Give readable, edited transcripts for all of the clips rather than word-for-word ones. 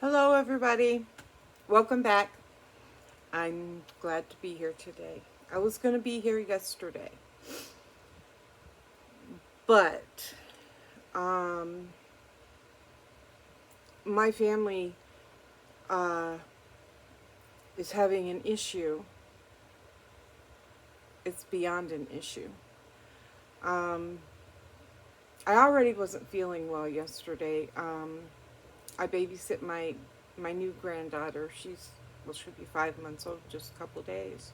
Hello, everybody. Welcome back. I'm glad to be here today. I was going to be here yesterday, but um, my family uh, is having an issue. It's beyond an issue. Um, I already wasn't feeling well yesterday. I babysit my new granddaughter. She'll be 5 months old, just a couple days.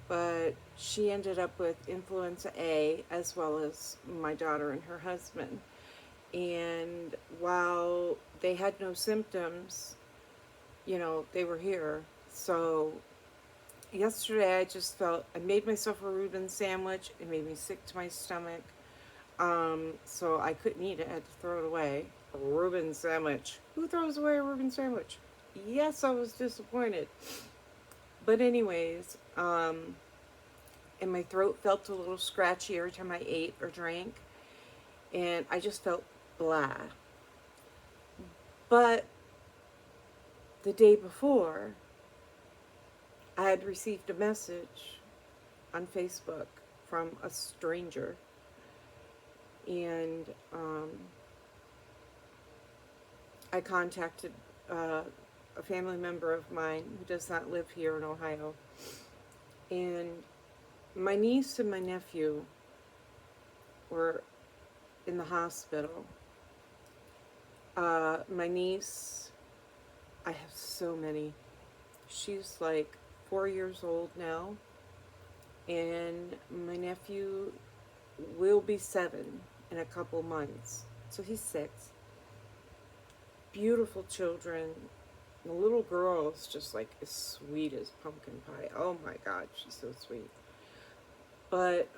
But she ended up with influenza A as well as my daughter and her husband. And while they had no symptoms, they were here. So yesterday I made myself a Reuben sandwich. It made me sick to my stomach. So I couldn't eat it. I had to throw it away. A Reuben sandwich. Who throws away a Reuben sandwich? Yes, I was disappointed. But anyways, and my throat felt a little scratchy every time I ate or drank. And I just felt blah. But the day before, I had received a message on Facebook from a stranger. And I contacted a family member of mine who does not live here in Ohio. And my niece and my nephew were in the hospital. My niece, I have so many. She's like 4 years old now. And my nephew will be 7 in a couple months. So he's 6. Beautiful children. The little girl is just like as sweet as pumpkin pie. Oh my God, she's so sweet. But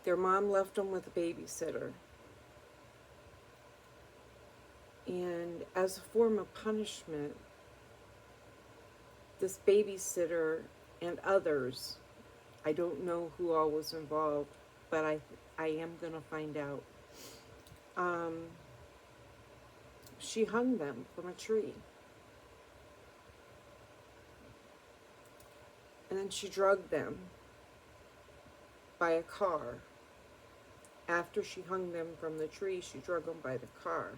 their mom left them with a babysitter. And as a form of punishment, this babysitter and others, I don't know who all was involved, but I am going to find out. She hung them from a tree. And then she drugged them by a car. After she hung them from the tree, she drugged them by the car.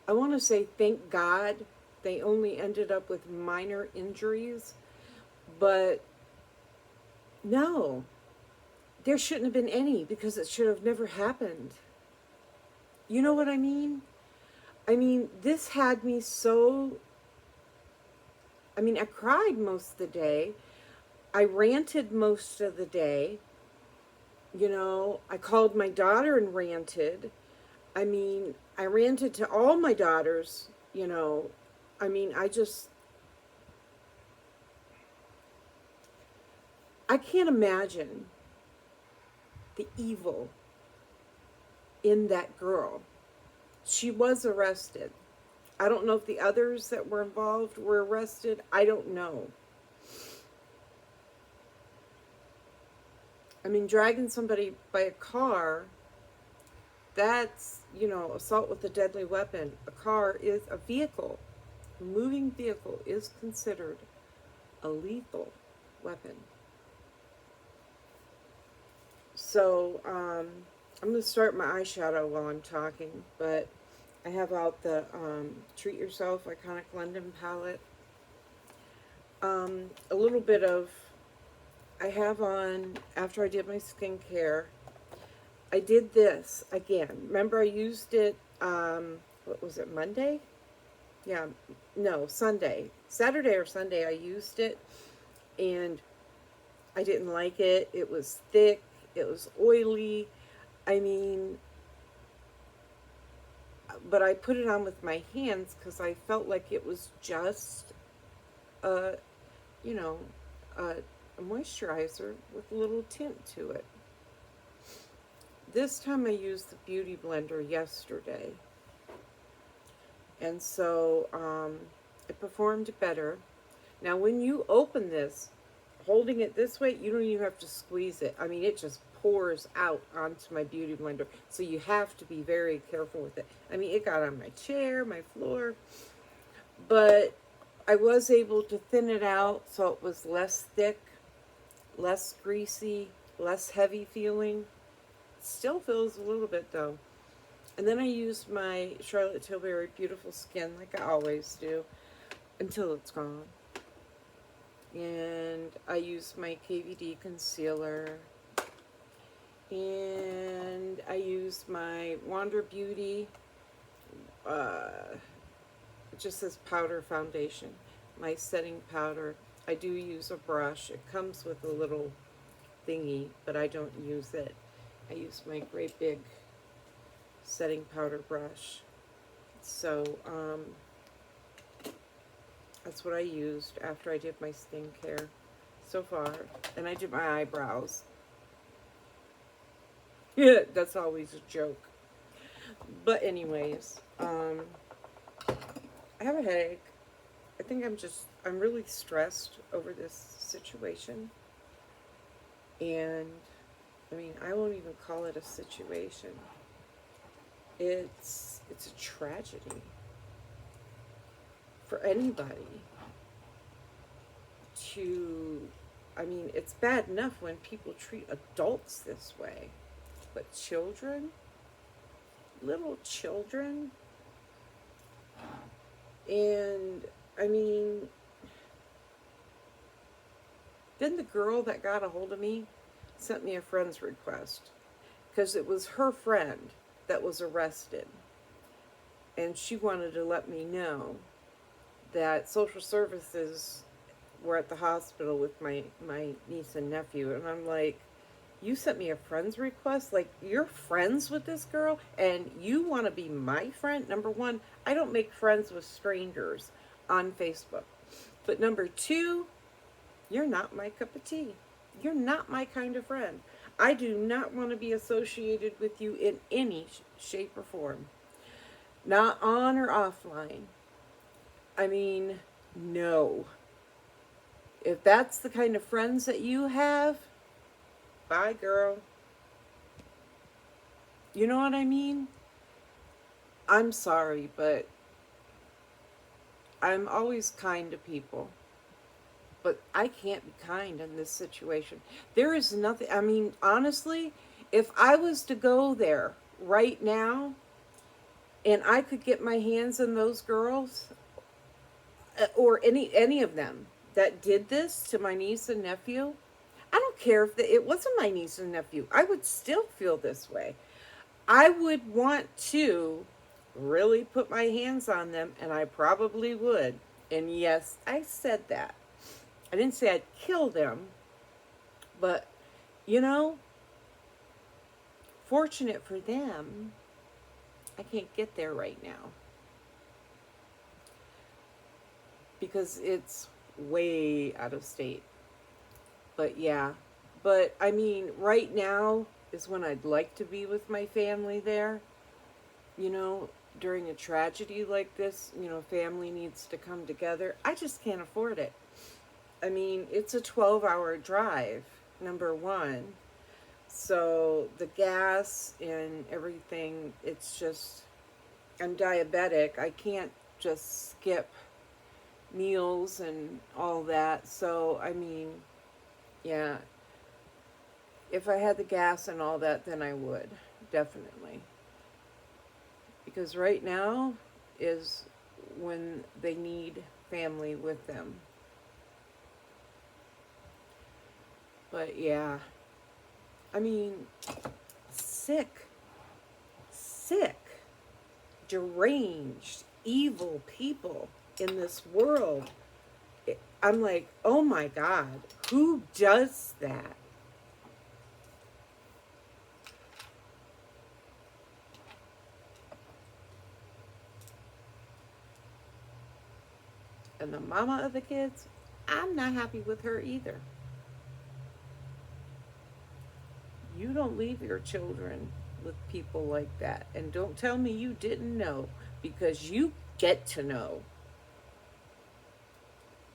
I want to say thank God they only ended up with minor injuries, but no, there shouldn't have been any because it should have never happened. You know what I mean? This had me so... I cried most of the day. I ranted most of the day. I called my daughter and ranted. I ranted to all my daughters, I can't imagine the evil in that girl. She was arrested. I don't know if the others that were involved were arrested. I don't know. Dragging somebody by a car, that's, assault with a deadly weapon. A car is a vehicle. A moving vehicle is considered a lethal weapon. So, I'm going to start my eyeshadow while I'm talking, but I have out the Treat Yourself Iconic London palette. A little bit of, I have on, after I did my skincare, I did this again. Remember I used it, what was it, Monday? Yeah, no, Sunday. Saturday or Sunday I used it, and I didn't like it. It was thick. It was oily. But I put it on with my hands because I felt like it was just a, a moisturizer with a little tint to it. This time I used the Beauty Blender yesterday. And so it performed better. Now when you open this, holding it this way, you don't even have to squeeze it. I mean, it just pours out onto my beauty blender. So you have to be very careful with it. I mean, it got on my chair, my floor, but I was able to thin it out so it was less thick, less greasy, less heavy feeling. Still feels a little bit though. And then I used my Charlotte Tilbury Beautiful Skin like I always do until it's gone. And I used my KVD concealer. And I used my Wander Beauty, it just says powder foundation, my setting powder. I do use a brush. It comes with a little thingy, but I don't use it. I use my great big setting powder brush. So, that's what I used after I did my skincare so far. And I did my eyebrows. Yeah, that's always a joke. But anyways, I have a headache. I think I'm really stressed over this situation. And, I mean, I won't even call it a situation. It's a tragedy for anybody to, I mean, it's bad enough when people treat adults this way, but children, little children, and I mean, then the girl that got a hold of me sent me a friend's request because it was her friend that was arrested, and she wanted to let me know that social services were at the hospital with my niece and nephew. And I'm like, you sent me a friend's request? Like, you're friends with this girl and you want to be my friend? Number one, I don't make friends with strangers on Facebook. But number two, you're not my cup of tea. You're not my kind of friend. I do not want to be associated with you in any shape or form. Not on or offline. I mean, no. If that's the kind of friends that you have, bye, girl. You know what I mean? I'm sorry, but I'm always kind to people. But I can't be kind in this situation. There is nothing, I mean, honestly, if I was to go there right now and I could get my hands on those girls, or any of them that did this to my niece and nephew, I don't care if it wasn't my niece and nephew, I would still feel this way. I would want to really put my hands on them, and I probably would. And yes, I said that. I didn't say I'd kill them, but, you know, fortunate for them, I can't get there right now. Because it's way out of state. But yeah, but I mean, right now is when I'd like to be with my family there. You know, during a tragedy like this, you know, family needs to come together. I just can't afford it. I mean, it's a 12-hour drive, number one. So the gas and everything, it's just, I'm diabetic. I can't just skip meals and all that. So, I mean, yeah, if I had the gas and all that, then I would, definitely. Because right now is when they need family with them. But yeah, I mean, sick, deranged, evil people in this world. I'm like, oh my God, who does that? And the mama of the kids, I'm not happy with her either. You don't leave your children with people like that. And don't tell me you didn't know, because you get to know.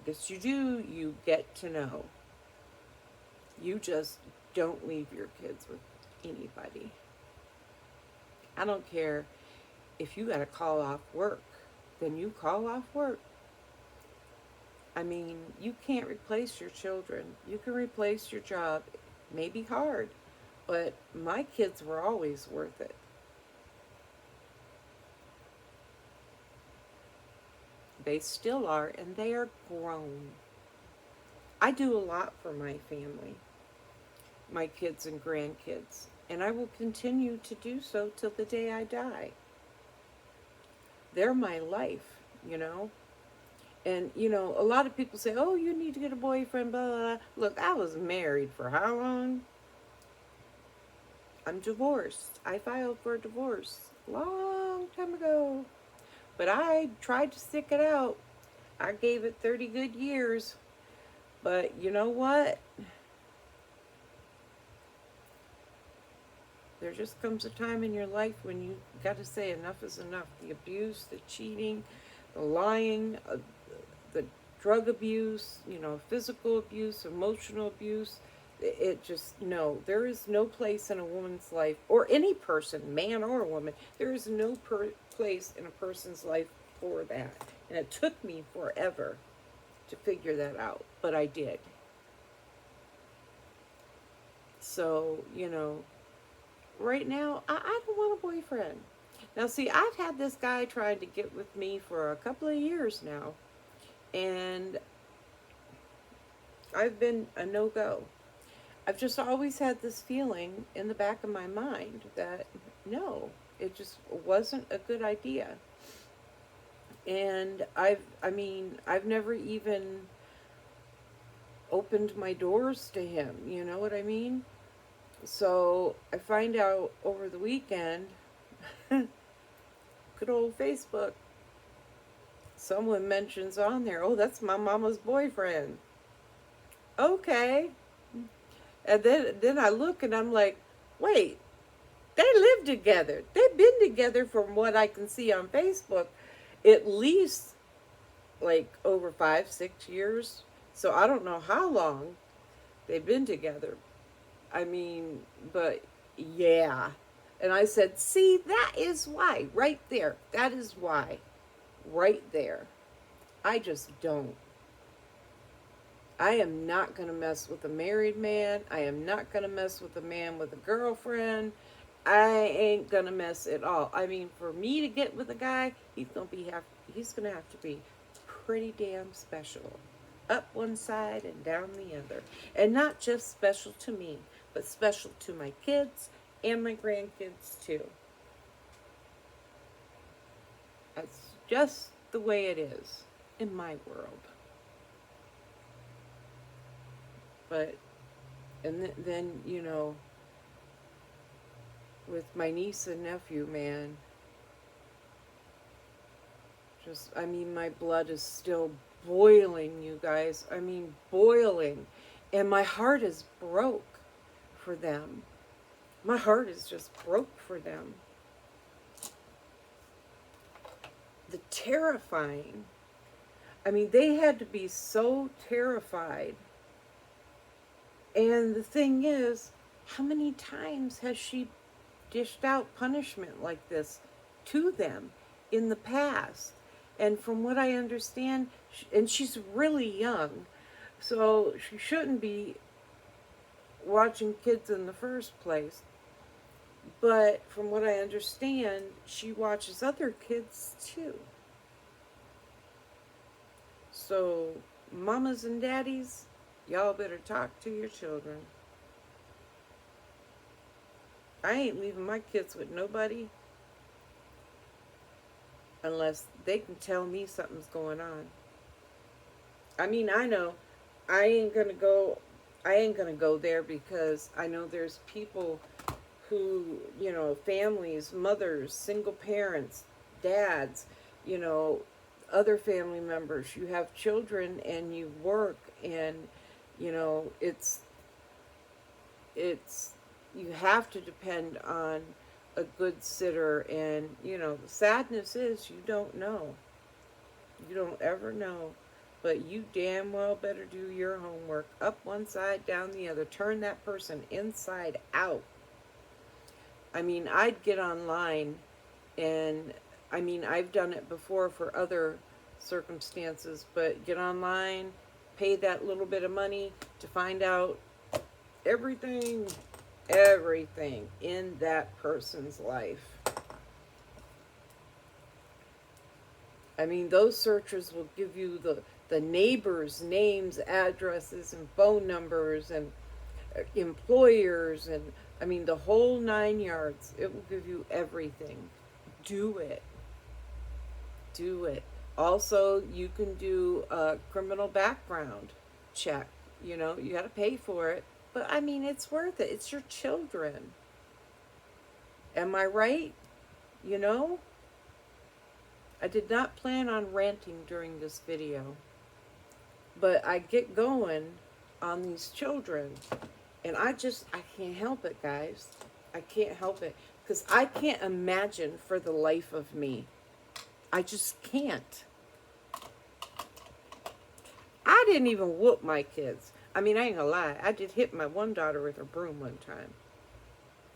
Yes, you do. You get to know. You just don't leave your kids with anybody. I don't care if you got to call off work, then you call off work. I mean, you can't replace your children. You can replace your job. It may be hard, but my kids were always worth it. They still are, and they are grown. I do a lot for my family, my kids and grandkids, and I will continue to do so till the day I die. They're my life, you know? And, you know, a lot of people say, oh, you need to get a boyfriend, blah, blah, blah. Look, I was married for how long? I'm divorced. I filed for a divorce a long time ago. But I tried to stick it out. I gave it 30 good years. But you know what? There just comes a time in your life when you got to say enough is enough. The abuse, the cheating, the lying, the drug abuse, you know, physical abuse, emotional abuse. It just, no, there is no place in a woman's life, or any person, man or woman, there is no place in a person's life for that. And it took me forever to figure that out, but I did. So, you know, right now, I don't want a boyfriend. Now, see, I've had this guy trying to get with me for a couple of years now, and I've been a no-go. I've just always had this feeling in the back of my mind that no, it just wasn't a good idea. And I've never even opened my doors to him, you know what I mean? So I find out over the weekend, good old Facebook, someone mentions on there, oh, that's my mama's boyfriend. Okay. And then I look and I'm like, wait, they live together. They've been together from what I can see on Facebook at least like over 5-6 years. So I don't know how long they've been together. I mean, but yeah. And I said, see, that is why, right there. That is why, right there. I just don't. I am not going to mess with a married man. I am not going to mess with a man with a girlfriend. I ain't going to mess at all. I mean, for me to get with a guy, he's going to have to be pretty damn special. Up one side and down the other. And not just special to me, but special to my kids and my grandkids too. That's just the way it is in my world. But, and then, you know, with my niece and nephew, man, just, I mean, my blood is still boiling, you guys. I mean, boiling. And my heart is broke for them. My heart is just broke for them. The terrifying. I mean, they had to be so terrified. And the thing is, how many times has she dished out punishment like this to them in the past? And from what I understand, and she's really young, so she shouldn't be watching kids in the first place. But from what I understand, she watches other kids too. So, mamas and daddies, y'all better talk to your children. I ain't leaving my kids with nobody unless they can tell me something's going on. I mean, I know I ain't gonna go there because I know there's people who, you know, families, mothers, single parents, dads, you know, other family members. You have children and you work, and you know, it's you have to depend on a good sitter. And you know, the sadness is you don't know. You don't ever know But you damn well better do your homework. Up one side, down the other. Turn that person inside out. I mean, I'd get online and, I mean, I've done it before for other circumstances, but get online, pay that little bit of money to find out everything in that person's life. I mean, those searchers will give you the neighbors' names, addresses, and phone numbers, and employers, and I mean, the whole 9 yards. It will give you everything. Do it. Do it. Also, you can do a criminal background check. You know, you got to pay for it. But I mean, it's worth it. It's your children. Am I right? You know? I did not plan on ranting during this video, but I get going on these children, and I can't help it, guys. I can't help it, because I can't imagine for the life of me. I just can't. I didn't even whoop my kids. I mean, I ain't gonna lie. I did hit my one daughter with a broom one time.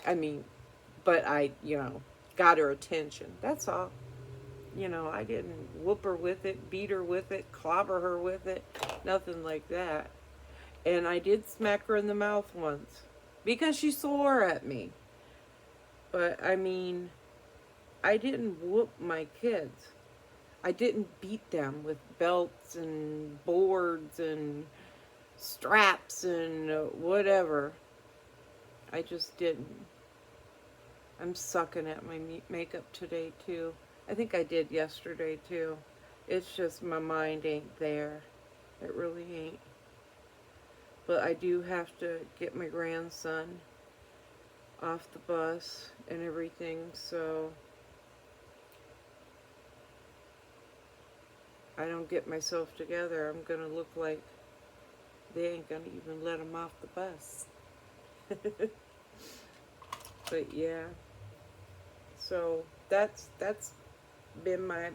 I mean, but I, got her attention. That's all. I didn't whoop her with it, beat her with it, clobber her with it, nothing like that. And I did smack her in the mouth once because she swore at me. But, I mean, I didn't whoop my kids. I didn't beat them with belts and boards and straps and whatever. I just didn't. I'm sucking at my makeup today, too. I think I did yesterday, too. It's just my mind ain't there. It really ain't. But I do have to get my grandson off the bus and everything, so I don't get myself together. I'm going to look like they ain't going to even let him off the bus. But yeah. So that's been my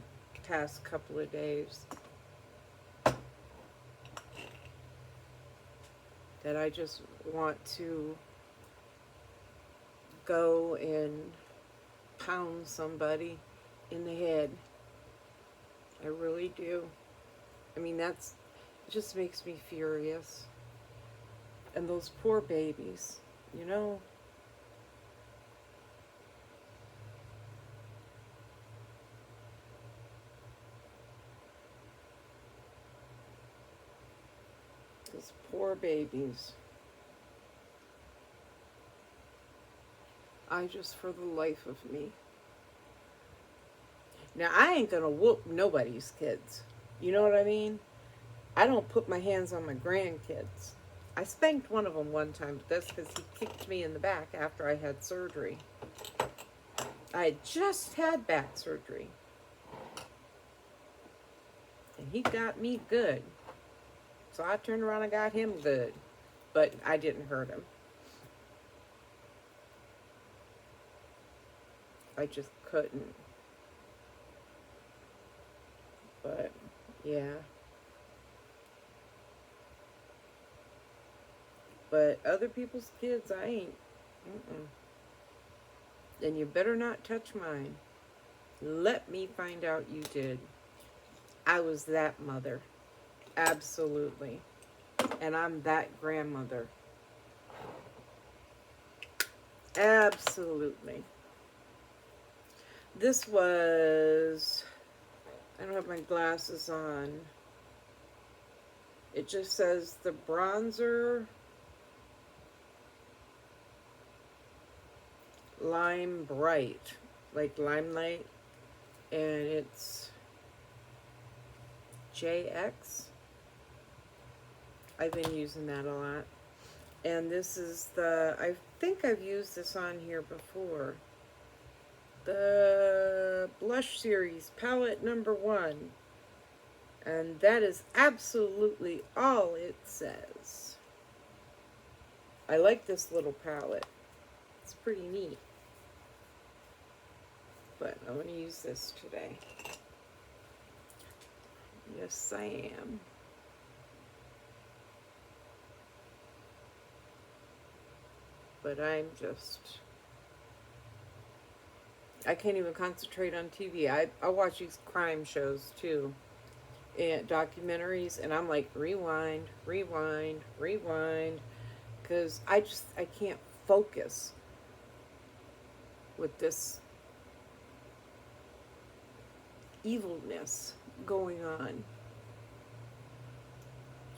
past couple of days. That I just want to go and pound somebody in the head. I really do. I mean, it just makes me furious. And those poor babies, Those poor babies. I just, for the life of me. Now, I ain't gonna whoop nobody's kids. You know what I mean? I don't put my hands on my grandkids. I spanked one of them one time, but that's because he kicked me in the back after I had surgery. I had just had back surgery. And he got me good. So I turned around and got him good. But I didn't hurt him. I just couldn't. But, yeah. But other people's kids, I ain't. Then you better not touch mine. Let me find out you did. I was that mother. Absolutely. And I'm that grandmother. Absolutely. This was... I don't have my glasses on. It just says the bronzer Lime Bright, like Limelight, and it's JX. I've been using that a lot. And this is I think I've used this on here before. The Blush Series Palette number 1. And that is absolutely all it says. I like this little palette. It's pretty neat. But I'm going to use this today. Yes, I am. but I can't even concentrate on TV. I watch these crime shows too, and documentaries, and I'm like, rewind, rewind, rewind, because I can't focus with this evilness going on.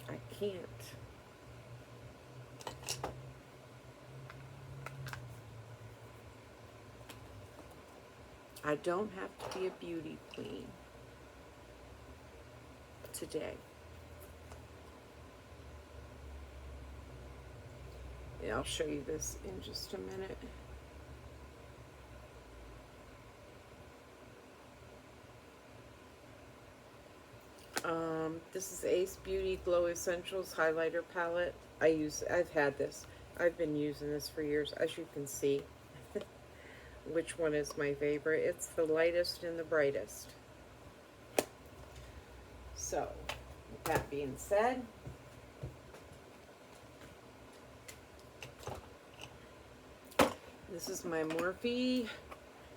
I can't. I don't have to be a beauty queen today. Yeah, I'll show you this in just a minute. This is Ace Beauty Glow Essentials Highlighter Palette. I've had this. I've been using this for years, as you can see. Which one is my favorite? It's the lightest and the brightest. So, with that being said, this is my Morphe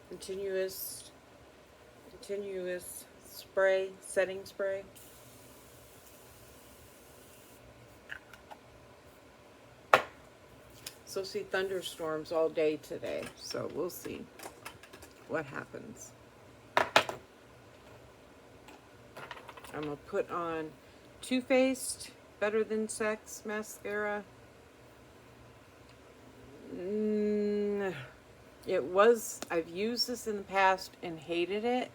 continuous spray, setting spray. So see thunderstorms all day today, so we'll see what happens. I'm gonna put on Too Faced Better Than Sex mascara. I've used this in the past and hated it,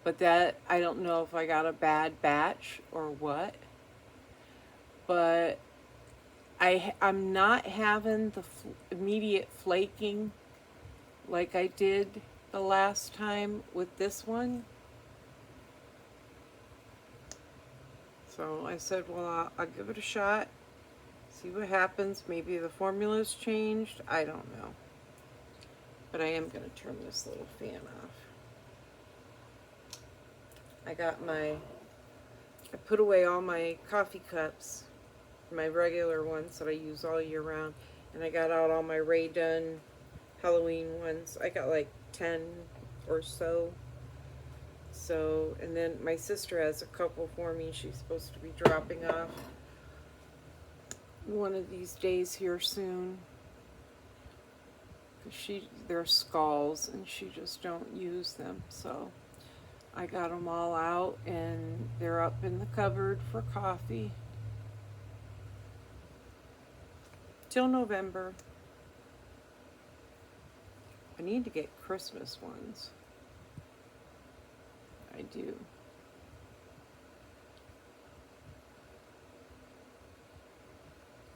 but that, I don't know if I got a bad batch or what, but I'm not having the immediate flaking like I did the last time with this one. So I said, well, I'll give it a shot, see what happens. Maybe the formula's changed, I don't know. But I am going to turn this little fan off. I put away all my coffee cups, my regular ones that I use all year round, and I got out all my Ray Dunn Halloween ones. I got like 10 or so. And then my sister has a couple for me. She's supposed to be dropping off one of these days here soon. They're skulls and she just don't use them. So I got them all out and they're up in the cupboard for coffee till November. I need to get Christmas ones. I do.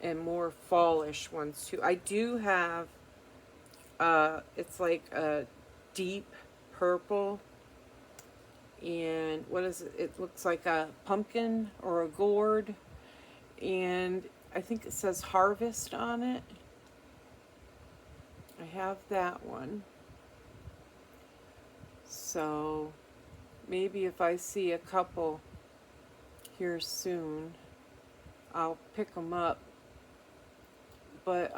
And more fallish ones too. I do have, it's like a deep purple. And what is it? It looks like a pumpkin or a gourd. And I think it says Harvest on it. I have that one. So maybe if I see a couple here soon, I'll pick them up. But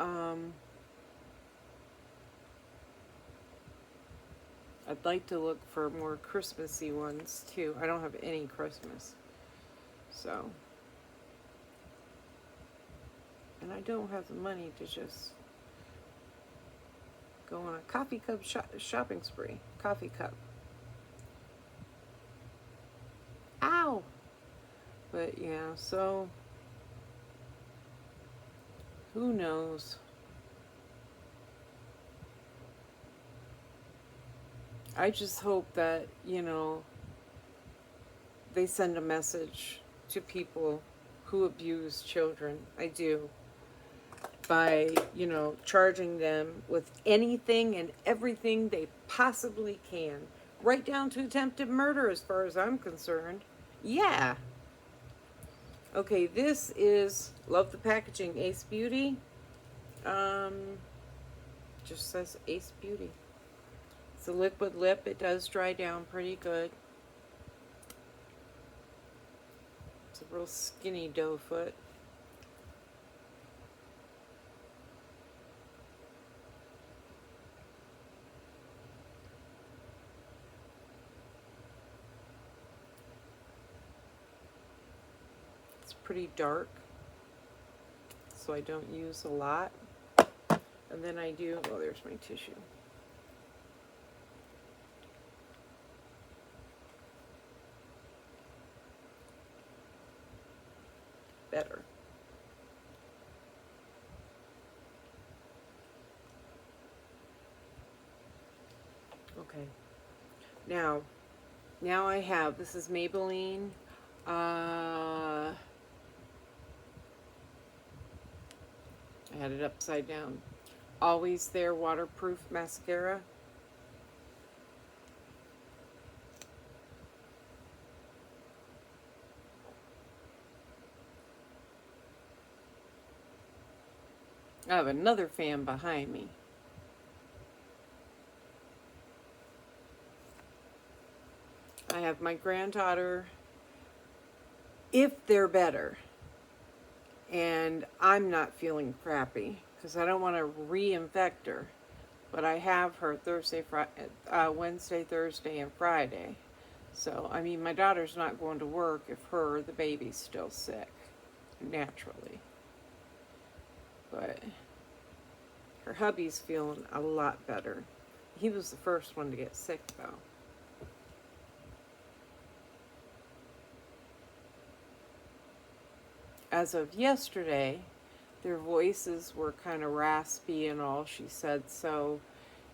I'd like to look for more Christmassy ones too. I don't have any Christmas. So, and I don't have the money to just go on a coffee cup shopping spree. Coffee cup. Ow! But yeah, so who knows? I just hope that, you know, they send a message to people who abuse children. I do. By, you know, charging them with anything and everything they possibly can. Right down to attempted murder as far as I'm concerned. Yeah. Okay, this is, love the packaging, Ace Beauty. Just says Ace Beauty. It's a liquid lip. It does dry down pretty good. It's a real skinny doe foot. pretty dark, so I don't use a lot. And then I do, oh, there's my tissue. Better. Okay. Now I have, this is Maybelline. I had it upside down. Always There waterproof mascara. I have another fan behind me. I have my granddaughter, If They're Better, and I'm not feeling crappy because I don't want to reinfect her, but I have her Wednesday, Thursday, and Friday. So, I mean, my daughter's not going to work if the baby's still sick, naturally. But her hubby's feeling a lot better. He was the first one to get sick, though. As of yesterday, their voices were kind of raspy and all, she said, so,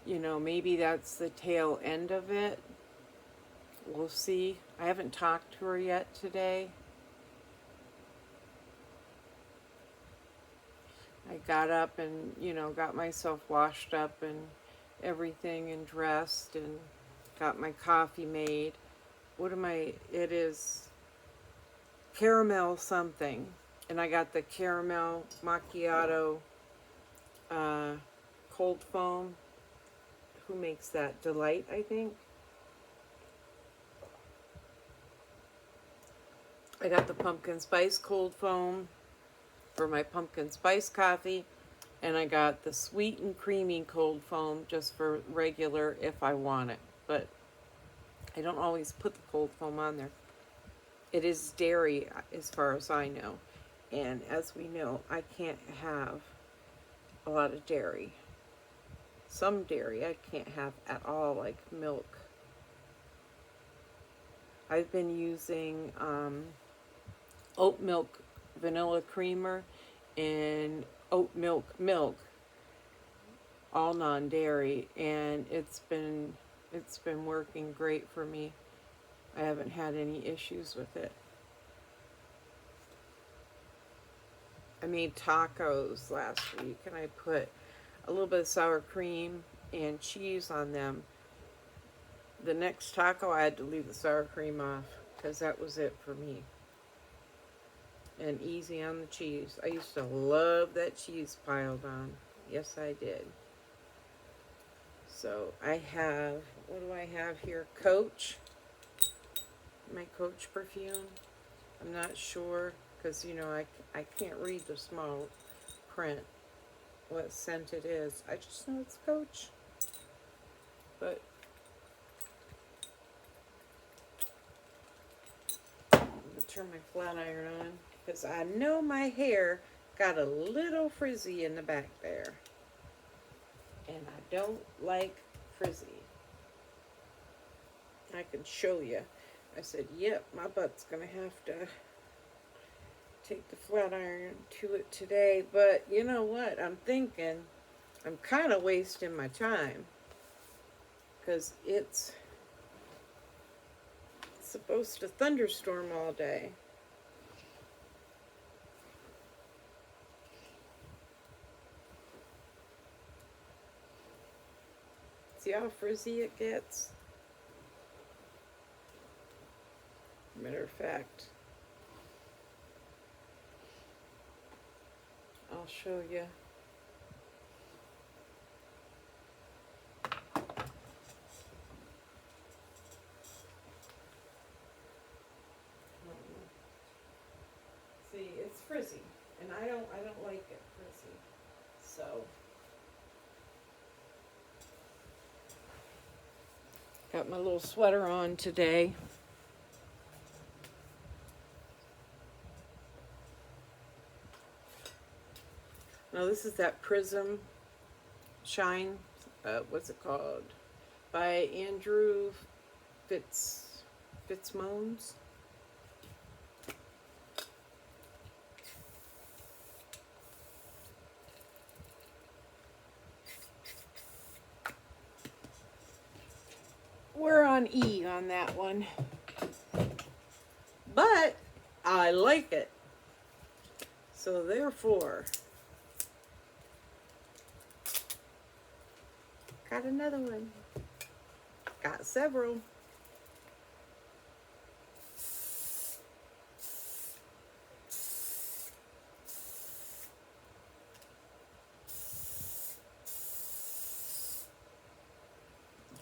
you know, maybe that's the tail end of it. We'll see. I haven't talked to her yet today. I got up and, you know, got myself washed up and everything and dressed and got my coffee made. It is caramel something. And I got the caramel macchiato cold foam. Who makes that? Delight, I think. I got the pumpkin spice cold foam for my pumpkin spice coffee. And I got the sweet and creamy cold foam just for regular if I want it. But I don't always put the cold foam on there. It is dairy as far as I know. And as we know, I can't have a lot of dairy. Some dairy I can't have at all, like milk. I've been using oat milk vanilla creamer and oat milk, all non-dairy, and it's been working great for me. I haven't had any issues with it. I made tacos last week and I put a little bit of sour cream and cheese on them. The next taco I had to leave the sour cream off because that was it for me. And easy on the cheese. I used to love that cheese piled on. Yes, I did. So I have, what do I have here? Coach. My Coach perfume. I'm not sure because, you know, I can't read the small print what scent it is. I just know it's Coach. But I'm going to turn my flat iron on because I know my hair got a little frizzy in the back there. And I don't like frizzy. I can show you. I said, yep, my butt's going to have to take the flat iron to it today. But you know what? I'm thinking I'm kind of wasting my time. Because it's supposed to thunderstorm all day. See how frizzy it gets? Matter of fact, I'll show you. See, it's frizzy, and I don't like it frizzy. So got my little sweater on today. this is that Prism Shine. What's it called? By Andrew Fitzmones. We're on E on that one. But I like it. So therefore, got another one. Got several.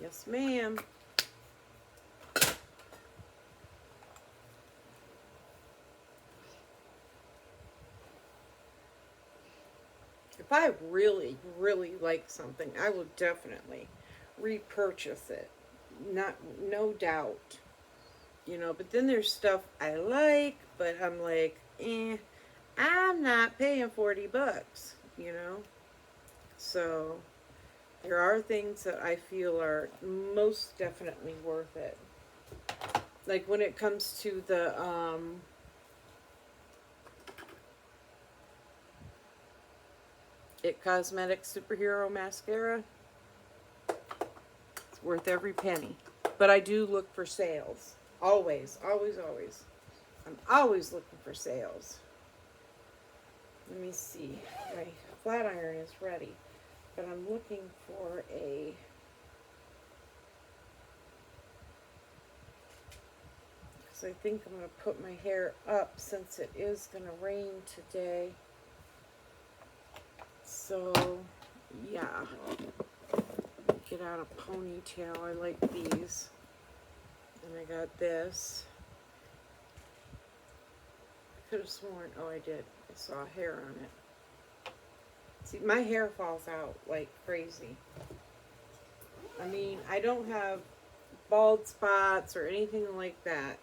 Yes, ma'am. If I really, really like something, I will definitely repurchase it. No doubt. You know, but then there's stuff I like, but I'm like, I'm not paying $40, you know? So, there are things that I feel are most definitely worth it. Like when it comes to the, It Cosmetics Superhero Mascara. It's worth every penny. But I do look for sales. Always, always, always. I'm always looking for sales. Let me see. My flat iron is ready. But I'm looking for a... Because I think I'm going to put my hair up since it is going to rain today. So, yeah. Get out a ponytail. I like these. And I got this. I could have sworn, oh I did. I saw hair on it. See, my hair falls out like crazy. I mean, I don't have bald spots or anything like that.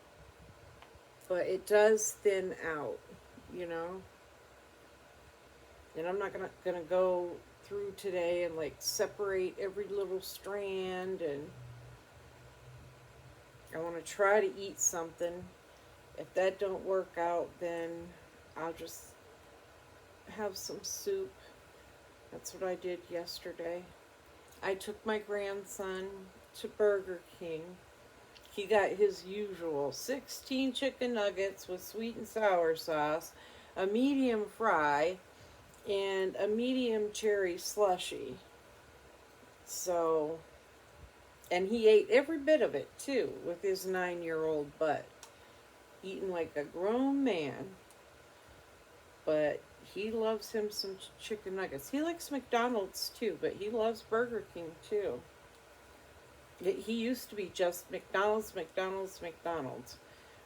But it does thin out, you know? And I'm not gonna go through today and like separate every little strand, and I want to try to eat something. If that don't work out, then I'll just have some soup. That's what I did yesterday. I took my grandson to Burger King. He got his usual 16 chicken nuggets with sweet and sour sauce, a medium fry, and a medium cherry slushie. So, and he ate every bit of it too, with his 9-year-old butt. Eating like a grown man. But he loves him some chicken nuggets. He likes McDonald's too, but he loves Burger King too. He used to be just McDonald's, McDonald's, McDonald's.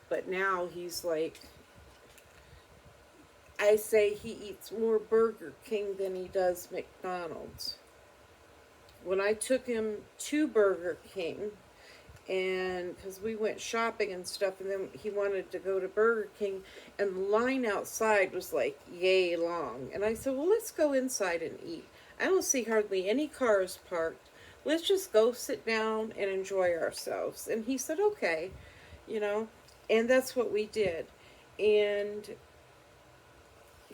But now he's like, I say he eats more Burger King than he does McDonald's. When I took him to Burger King, and because we went shopping and stuff, and then he wanted to go to Burger King, and the line outside was like yay long. And I said, well, let's go inside and eat. I don't see hardly any cars parked. Let's just go sit down and enjoy ourselves. And he said, okay, you know, and that's what we did. And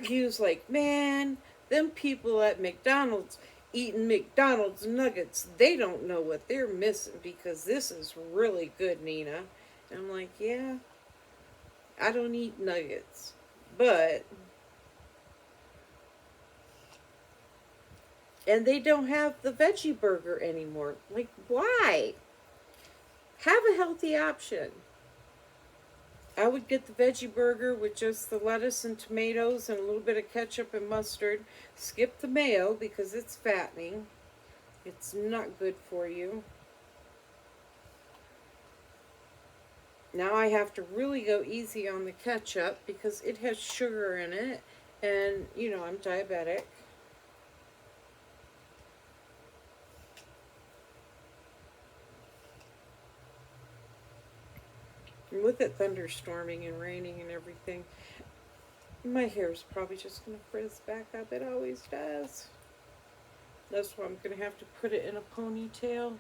he was like, man, them people at McDonald's eating McDonald's nuggets, they don't know what they're missing, because this is really good, Nina. And I'm like, yeah, I don't eat nuggets, but... And they don't have the veggie burger anymore. Like, why? Have a healthy option. I would get the veggie burger with just the lettuce and tomatoes and a little bit of ketchup and mustard. Skip the mayo because it's fattening. It's not good for you. Now I have to really go easy on the ketchup because it has sugar in it. And, you know, I'm diabetic. And with it thunderstorming and raining and everything, My hair's probably just going to frizz back up. It always does. That's why I'm going to have to put it in a ponytail.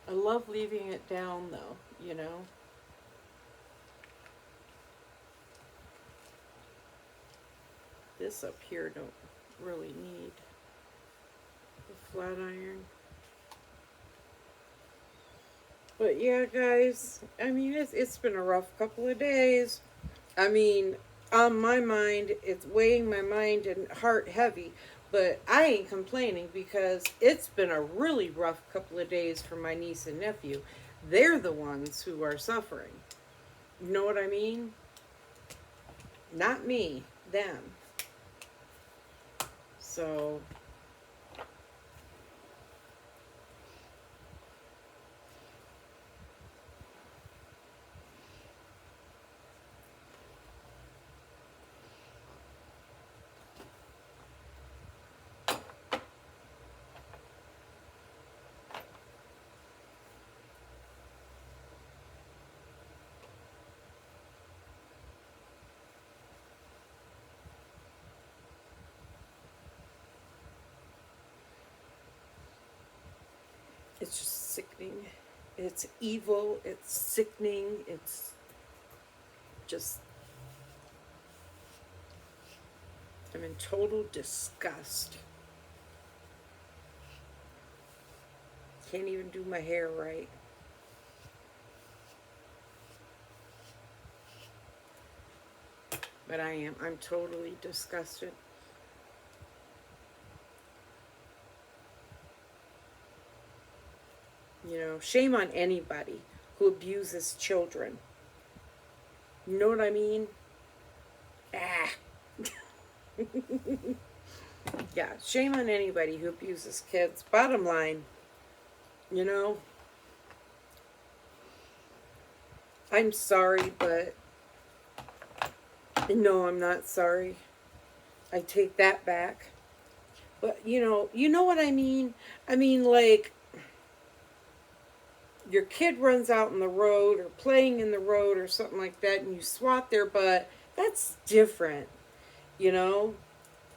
I love leaving it down though, you know. This up here don't really need the flat iron. But yeah, guys, I mean, it's been a rough couple of days. I mean, on my mind, it's weighing my mind and heart heavy. But I ain't complaining because it's been a really rough couple of days for my niece and nephew. They're the ones who are suffering. You know what I mean? Not me, them. So, it's just sickening. It's evil. It's sickening. It's just, I'm in total disgust. Can't even do my hair right. But I am. I'm totally disgusted. You know, shame on anybody who abuses children. You know what I mean? Ah. Yeah, shame on anybody who abuses kids. Bottom line, you know, I'm sorry, but no, I'm not sorry. I take that back. But you know what I mean? I mean, like, your kid runs out in the road or playing in the road or something like that and you swat their butt. That's different, you know?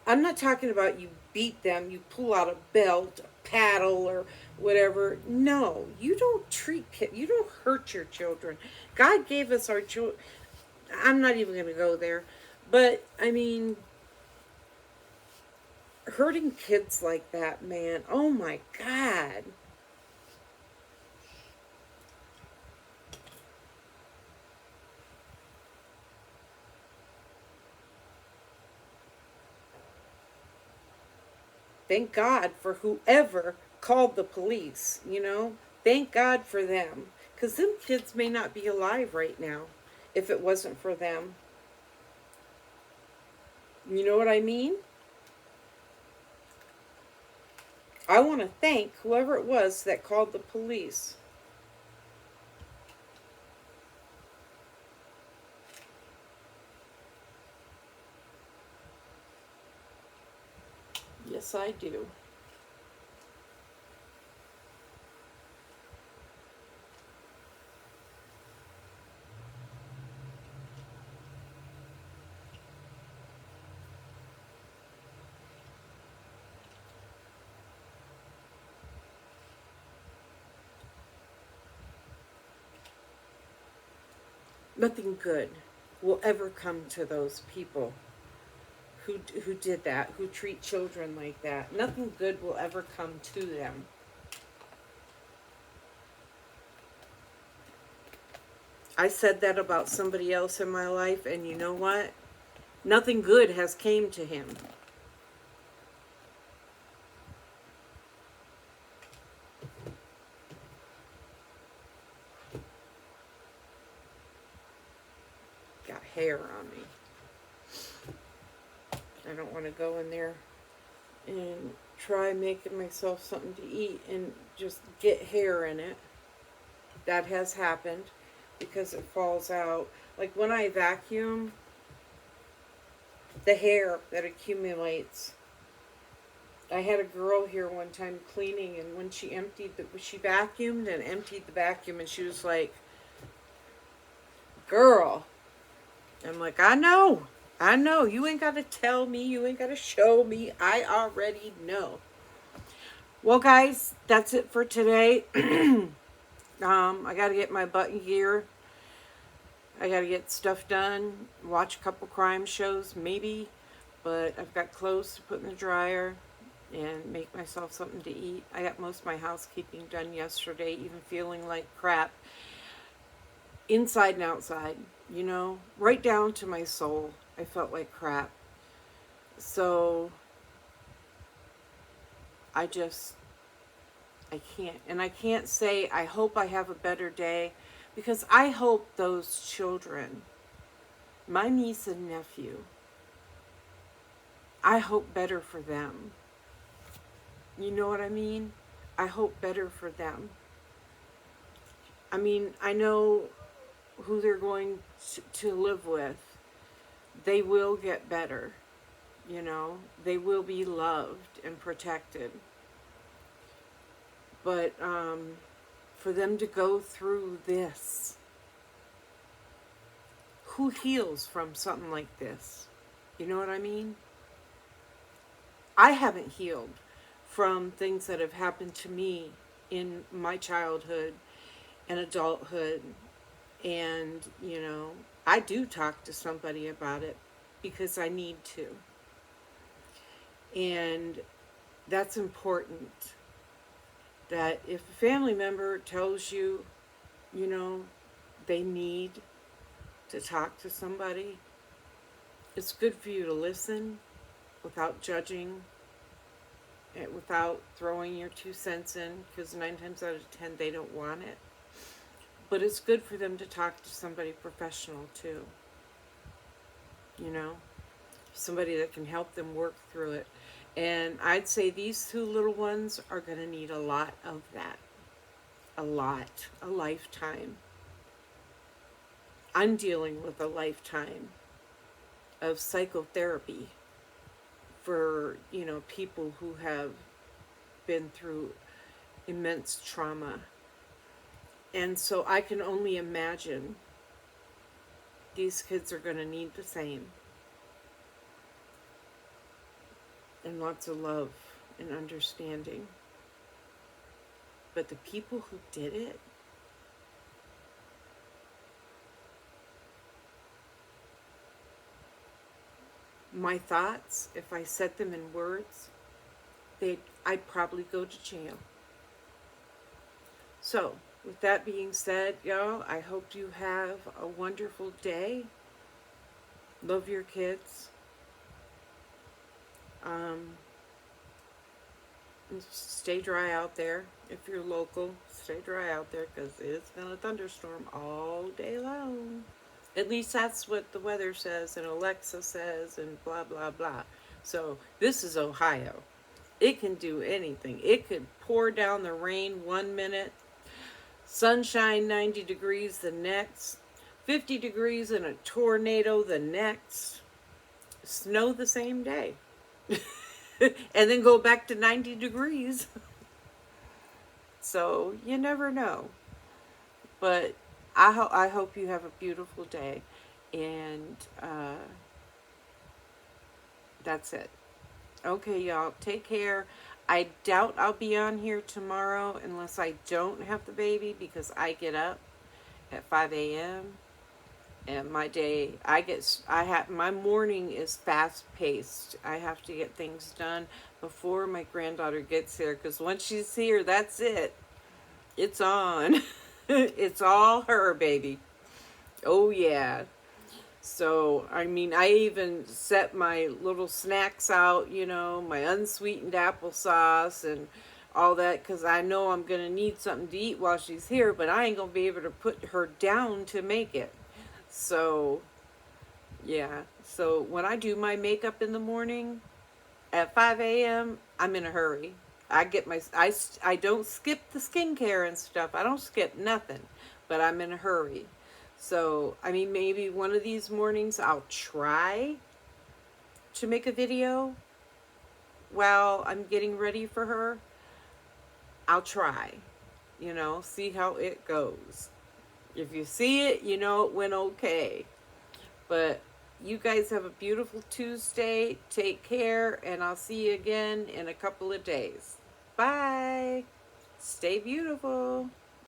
I'm not talking about you beat them, you pull out a belt, a paddle, or whatever. No, you don't treat kids, you don't hurt your children. God gave us our children. I'm not even going to go there. But, I mean, hurting kids like that, man, oh my God. Thank God for whoever called the police, you know? Thank God for them. Because them kids may not be alive right now if it wasn't for them. You know what I mean? I want to thank whoever it was that called the police. Yes, I do. Nothing good will ever come to those people who did that, who treat children like that. Nothing good will ever come to them. I said that about somebody else in my life, and you know what? Nothing good has came to him. Got hair on me. I don't want to go in there and try making myself something to eat and just get hair in it. That has happened because it falls out. Like when I vacuum, the hair that accumulates. I had a girl here one time cleaning, and when she vacuumed and emptied the vacuum, and she was like, girl. I'm like, I know. I know. You ain't got to tell me. You ain't got to show me. I already know. Well, guys, that's it for today. I got to get my butt in gear. I got to get stuff done. Watch a couple crime shows, maybe. But I've got clothes to put in the dryer and make myself something to eat. I got most of my housekeeping done yesterday, even feeling like crap. Inside and outside, you know, right down to my soul. I felt like crap. So I can't. And I can't say I hope I have a better day, because I hope those children, my niece and nephew, I hope better for them. You know what I mean? I hope better for them. I mean, I know who they're going to live with. They will get better. You know, they will be loved and protected. But for them to go through this, who heals from something like this? You know what I mean? I haven't healed from things that have happened to me in my childhood and adulthood. And, you know, I do talk to somebody about it because I need to. And that's important. That if a family member tells you, you know, they need to talk to somebody, it's good for you to listen without judging, and without throwing your 2 cents in, because 9 times out of 10 they don't want it. But it's good for them to talk to somebody professional too. You know, somebody that can help them work through it. And I'd say these 2 little ones are going to need a lot of that. A lot. A lifetime. I'm dealing with a lifetime of psychotherapy for, you know, people who have been through immense trauma. And so I can only imagine these kids are going to need the same. And lots of love and understanding. But the people who did it, my thoughts, if I said them in words, I'd probably go to jail. So, with that being said, y'all, I hope you have a wonderful day. Love your kids. Stay dry out there. If you're local, stay dry out there, because it's going to thunderstorm all day long. At least that's what the weather says and Alexa says and blah, blah, blah. So this is Ohio. It can do anything. It could pour down the rain 1 minute, sunshine 90 degrees the next, 50 degrees and a tornado the next, snow the same day, and then go back to 90 degrees. So you never know. But I hope you have a beautiful day. And that's it. Okay, y'all. Take care. I doubt I'll be on here tomorrow unless I don't have the baby, because I get up at 5 a.m. and my day, my morning is fast paced. I have to get things done before my granddaughter gets here, because once she's here, that's it. It's on. It's all her, baby. Oh, yeah. So, I mean, I even set my little snacks out, you know, my unsweetened applesauce and all that, because I know I'm going to need something to eat while she's here, but I ain't going to be able to put her down to make it. So, yeah. So, when I do my makeup in the morning at 5 a.m., I'm in a hurry. I don't skip the skincare and stuff. I don't skip nothing, but I'm in a hurry. So, I mean, maybe one of these mornings I'll try to make a video while I'm getting ready for her. I'll try, you know, see how it goes. If you see it, you know it went okay. But you guys have a beautiful Tuesday. Take care, and I'll see you again in a couple of days. Bye. Stay beautiful.